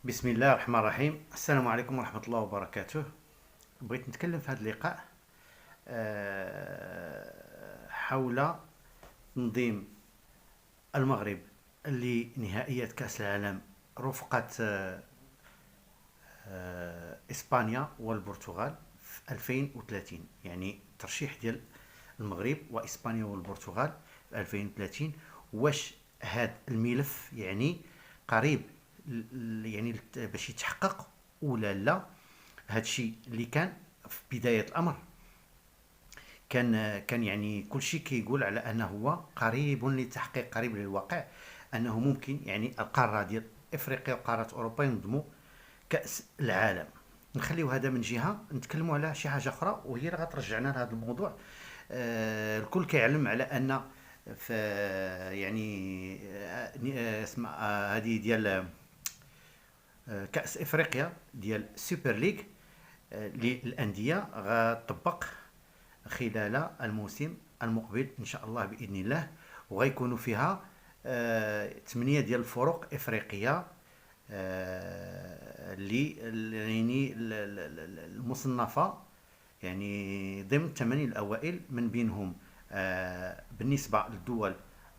بسم الله الرحمن الرحيم. السلام عليكم ورحمة الله وبركاته. بغيت نتكلم في هذا اللقاء حول تنظيم المغرب لنهائيات كأس العالم رفقة إسبانيا والبرتغال في 2030، يعني ترشيح ديال المغرب وإسبانيا والبرتغال في 2030. واش هذا الملف يعني قريب يعني باش يتحقق ولا لا؟ هذا الشيء اللي كان في بداية الأمر كان يعني كل شيء كيقول على أنه هو قريب للتحقيق، قريب للواقع، أنه ممكن يعني القارة ديال إفريقيا وقارة أوروبا ينظموا كأس العالم. نخليو هذا من جهة، نتكلموا على شي حاجة أخرى وهي اللي غترجعنا لهذا الموضوع. الكل كيعلم على أن في يعني اسمها هذه ديال كأس إفريقيا ديال سوبر ليغ للأندية غتطبق خلال الموسم المقبل إن شاء الله بإذن الله، وغيكونوا فيها 8 ديال الفرق إفريقية اللي يعني المصنفة يعني ضمن الثمانية الأوائل، من بينهم بالنسبة للدول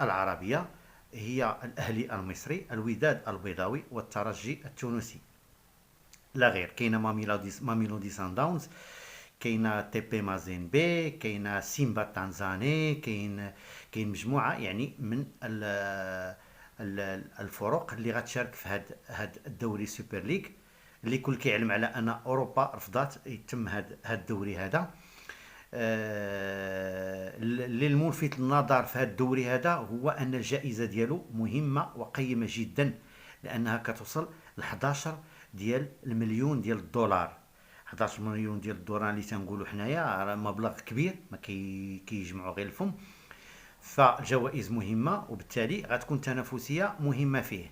العربية هي الأهلي المصري، الوداد البيضاوي، والترجي التونسي. لا غير، كاينه ماميلودي سان داونز، كاينه تي بي مازيمبي، كاينه سيمبا التنزاني، كاين مجموعه يعني من الفرق اللي غتشارك في هاد الدوري سوبر ليغ، اللي كل كيعلم على ان اوروبا رفضات يتم هاد الدوري هذا. اللي الملفت للنظر في هذا الدوري هذا هو ان الجائزه ديالو مهمه وقيمه جدا، لانها كتوصل ل 11 ديال المليون ديال الدولار. 11 مليون ديال الدولار اللي تنقولوا حنايا راه مبلغ كبير ما كيجمعوا غير الفم. فالجوائز مهمه وبالتالي غتكون تنافسيه مهمه فيه.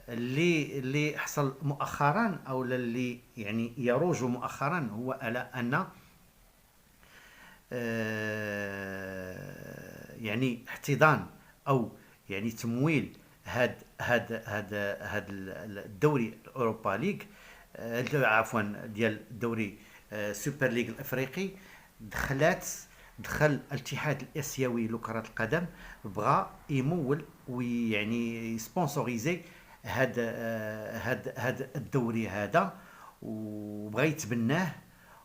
اللي حصل مؤخرا او اللي يعني يروج مؤخرا هو على ان يعني احتضان او يعني تمويل هاد الدوري الاوروبا ليغ، عفوا ديال الدوري سوبر ليغ الافريقي. دخل الاتحاد الاسيوي لكرة القدم، بغى يمول ويعني يسبونسوريزي هاد الدوري هذا، وبغى يتبناه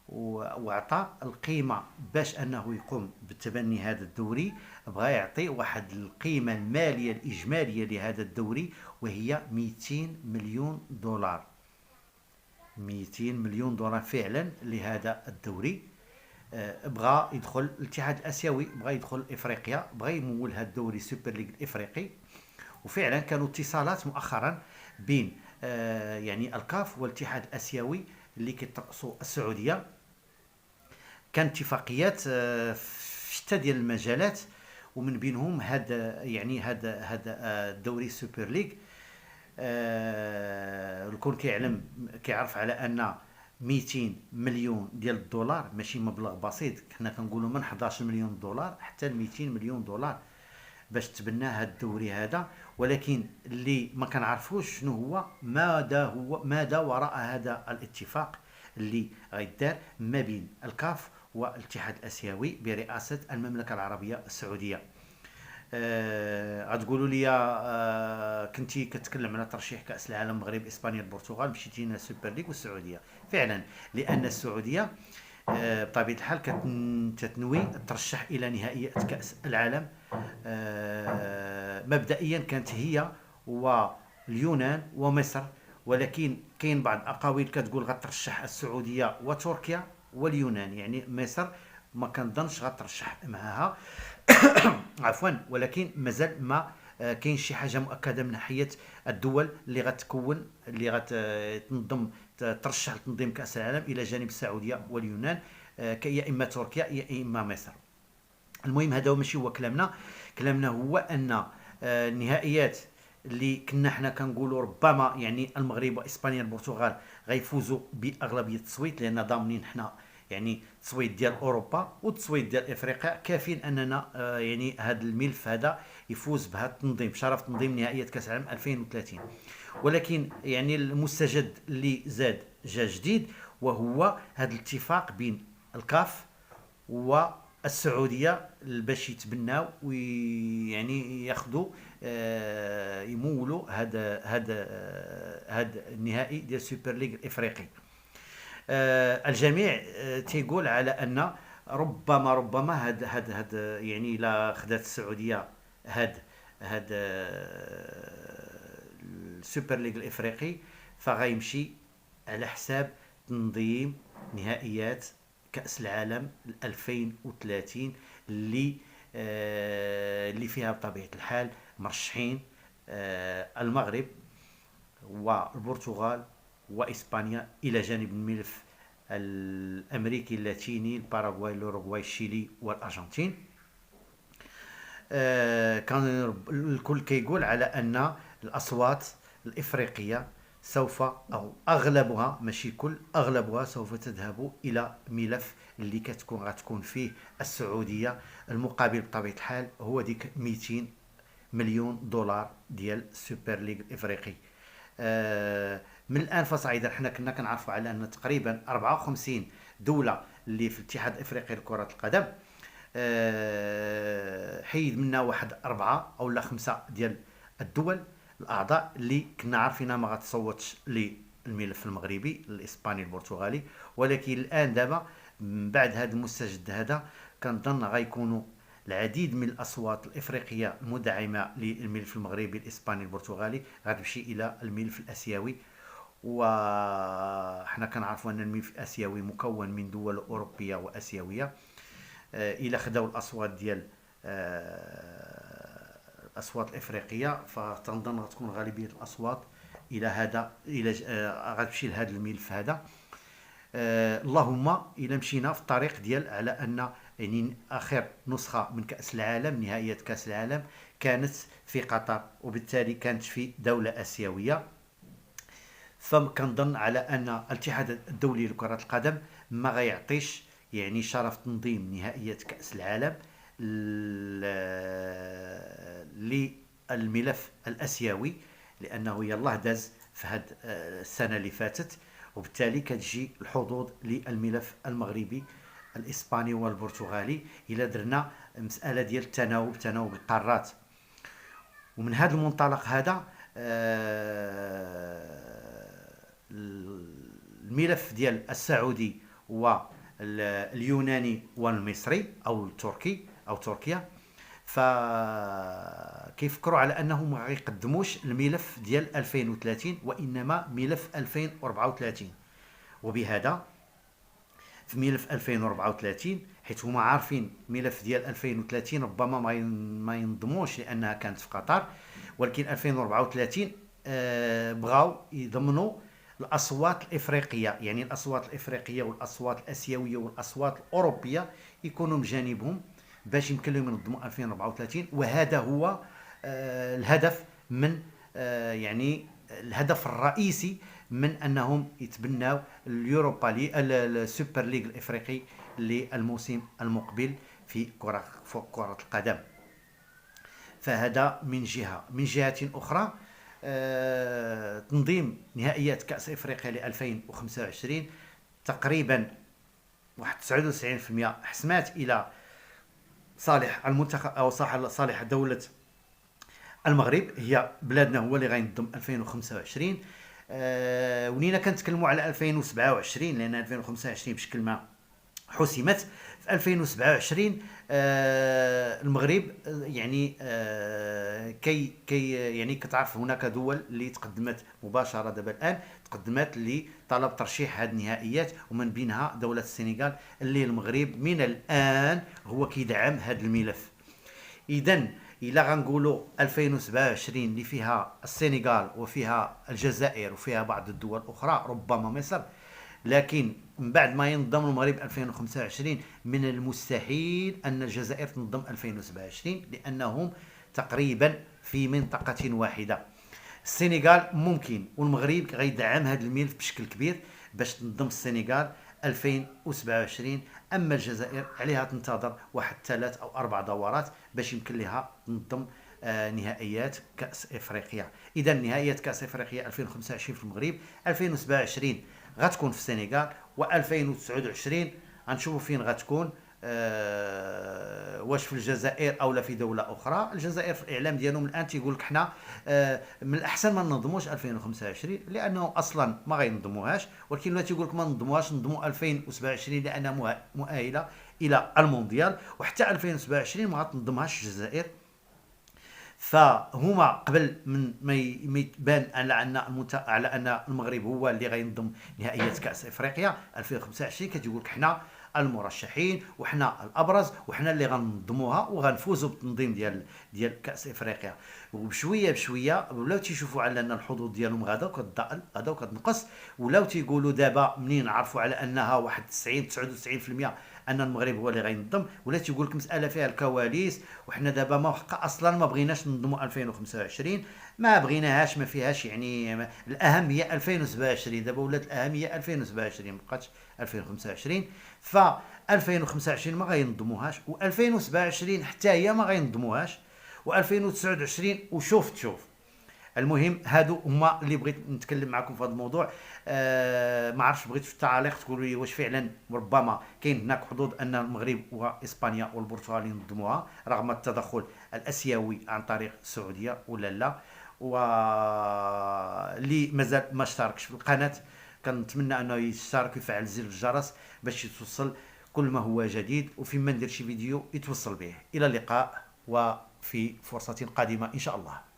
وعطى القيمة باش أنه يقوم بتبني هذا الدوري. بغى يعطي واحد القيمة المالية الإجمالية لهذا الدوري وهي 200 مليون دولار. 200 مليون دولار فعلا لهذا الدوري. بغى يدخل الاتحاد الاسيوي، بغى يدخل افريقيا، بغى يمول هذا الدوري سوبر ليغ الافريقي. وفعلا كانوا اتصالات مؤخرا بين يعني الكاف والاتحاد الاسيوي اللي كيترأسوا السعوديه. كان اتفاقيات في شتى ديال المجالات، ومن بينهم هذا يعني هذا الدوري سوبر ليغ. الكل كيعرف على ان 200 مليون ديال الدولار ماشي مبلغ بسيط. حنا كنقولوا من 11 مليون دولار حتى ل 200 مليون دولار باش تبنى هذا الدوري هذا. ولكن اللي ما كنعرفوش شنو هو ماذا وراء هذا الاتفاق اللي غيدار ما بين الكاف والاتحاد الاسيوي برئاسه المملكه العربيه السعوديه. غتقولوا لي كنتي كتكلم على ترشيح كاس العالم المغرب اسبانيا البرتغال، مشيتينا السوبر ليغ والسعوديه. فعلا، لان السعوديه بطبيعه الحال كتنوي ترشح الى نهائيات كاس العالم. مبدئيا كانت هي واليونان ومصر، ولكن كاين بعض الاقاويل كتقول غترشح السعوديه وتركيا واليونان، يعني مصر ما كنظنش غترشح معها. عفوا، ولكن مازال ما كاين شي حاجه مؤكده من ناحيه الدول اللي غتنظم ترشح لتنظيم كاس العالم الى جانب السعوديه واليونان، يا اما تركيا يا اما مصر. المهم هذا ماشي هو كلامنا هو ان النهائيات اللي كنا حنا كنقولوا ربما يعني المغرب واسبانيا البرتغال غيفوزوا باغلبيه التصويت، لان ضامنين حنا يعني التصويت ديال اوروبا والتصويت ديال افريقيا كافيين اننا يعني هذا الملف هذا يفوز بهذا التنظيم، بشرف تنظيم نهائيات كاس العالم 2030. ولكن يعني المستجد اللي زاد جا جديد، وهو هذا الاتفاق بين الكاف والسعوديه باش يتبناو ويعني ياخذوا يمولوا هذا النهائي ديال السوبر ليغ الافريقي. الجميع تيقول على ان ربما هاد يعني لا خدات السعوديه هاد السوبر ليغ الافريقي، فغيمشي على حساب تنظيم نهائيات كأس العالم 2030 اللي فيها بطبيعة الحال مرشحين المغرب والبرتغال وإسبانيا، إلى جانب الملف الأمريكي اللاتيني الباراغواي الأوروغواي الشيلي والأرجنتين. كان الكل كيقول على أن الأصوات الإفريقية سوف، أو أغلبها ماشي كل، أغلبها سوف تذهب إلى ملف اللي غتكون فيه السعودية. المقابل بطبيعة الحال هو ديك 200 مليون دولار ديال السوبر ليغ الإفريقي. من الآن فصاعدا حنا كنا كنعرفوا على أن تقريبا 54 دولة اللي في الاتحاد الإفريقي لكرة القدم، حيد منا واحد 4 أو لا 5 ديال الدول الاعضاء اللي كنا عارفينها ما غتصوتش للملف المغربي الاسباني البرتغالي. ولكن الان دابا بعد هذا المستجد هذا كنظن غيكونوا العديد من الاصوات الافريقيه المدعمه للملف المغربي الاسباني البرتغالي غتمشي الى الملف الاسيوي. وحنا كنعرفوا ان الملف الاسيوي مكون من دول اوروبيه واسيويه. الى خداو الاصوات ديال الاصوات الافريقيه، فتنظن غتكون غالبيه الاصوات الى غتمشي لهذا الملف هذا. اللهم الى مشينا في الطريق ديال على ان يعني اخر نسخه من كاس العالم، نهائيات كاس العالم، كانت في قطر، وبالتالي كانت في دوله اسيويه. فكنظن على ان الاتحاد الدولي لكره القدم ما غيعطيش يعني شرف تنظيم نهائيات كاس العالم للملف الاسيوي، لانه يلاه داز في هاد السنه اللي فاتت، وبالتالي كتجي الحظوظ للملف المغربي الاسباني والبرتغالي الى درنا مساله ديال تناوب القارات. ومن هذا المنطلق هذا الملف ديال السعودي واليوناني والمصري او التركي او تركيا، فكيفكروا على انهم ما غيقدموش الملف ديال 2030 وانما ملف 2034. وبهذا في ملف 2034، حيث هما عارفين ملف ديال 2030 ربما ما ينضموش لانها كانت في قطر، ولكن 2034 بغاو يضمنوا الاصوات الافريقيه، يعني الاصوات الافريقيه والاصوات الاسيويه والاصوات الاوروبيه يكونوا بجانبهم باش يمكن لهم ينظموا 2034. وهذا هو الهدف من يعني الهدف الرئيسي من انهم يتبناو اليوروبا لي السوبر ليغ الافريقي للموسم المقبل في كرة القدم. فهذا من جهة. من جهة أخرى، تنظيم نهائيات كأس إفريقيا ل 2025 تقريبا واحد 99% حسمات إلى صالح المنتخب أو صالح دولة المغرب. هي بلادنا هو اللي غينظم 2025. ولينا كنتكلموا على 2027 لأن 2025 بشكل ما حسمت. في 2027 المغرب يعني كي يعني كتعرف هناك دول اللي تقدمت مباشره دابا الان، تقدمت لطلب ترشيح هذه النهائيات، ومن بينها دوله السنغال اللي المغرب من الان هو كيدعم هذا الملف. اذا الا غنقولوا 2027 اللي فيها السنغال وفيها الجزائر وفيها بعض الدول الاخرى ربما مصر، لكن من بعد ما ينظم المغرب 2025 من المستحيل أن الجزائر تنظم 2027 لأنهم تقريبا في منطقة واحدة. السنغال ممكن، والمغرب غيدعم هذا الملف بشكل كبير باش تنظم السنغال 2027. اما الجزائر عليها تنتظر واحد 3 أو 4 دورات باش يمكن لها تنظم نهائيات كأس إفريقيا. إذا نهائيات كأس إفريقيا 2025 في المغرب، 2027 غتكون في السنغال، و2029 غنشوفوا فين غتكون، واش في الجزائر او لا في دوله اخرى. الجزائر في الاعلام ديالهم الان تيقول لك حنا من الاحسن ما ننظموش 2025 لانه اصلا ما غينظموهاش، ولكن ولا تيقول لك ما ننظموهاش، ننظموا 2027 لانها مؤهله الى المونديال، وحتى 2027 ما غتنظمهاش الجزائر. فهما قبل من ما يبان على ان المغرب هو اللي غينظم نهائيات كاس افريقيا 2025، كتقول لك حنا المرشحين وحنا الابرز وحنا اللي غنظموها وغنفوزوا بالتنظيم ديال كاس افريقيا. وبشويه بشويه ولاو تيشوفوا على ان الحظوظ ديالهم غدا وكتضعف غدا وكتنقص، ولاو تيقولوا دابا منين عرفوا على انها واحد 90 99% ان المغرب هو اللي غينظم، ولا تيقول لك مساله فيها الكواليس، وحنا دابا ما اصلا ما بغيناش ننظموا 2025، ما بغيناهاش، ما فيهاش يعني الاهم هي 2027. دابا ولات الاهم هي 2027 ما بقاتش 2025. ف 2025 ما غينظموهاش، و2027 حتى هي ما غينظموهاش، و2029 وشوف. المهم هادو هما اللي بغيت نتكلم معكم في هذا الموضوع. ما عرفتش، بغيت في التعاليق تقولوا لي واش فعلا ربما كاين هناك حظوظ ان المغرب واسبانيا والبرتغال ينظموها رغم التدخل الاسيوي عن طريق السعوديه ولا لا. واللي مازال ما اشتركش في القناه كنتمنى انه يشترك ويفعل زر الجرس باش يتوصل كل ما هو جديد، وفيما ندير شي فيديو يتوصل به. الى اللقاء وفي فرصه قادمه ان شاء الله.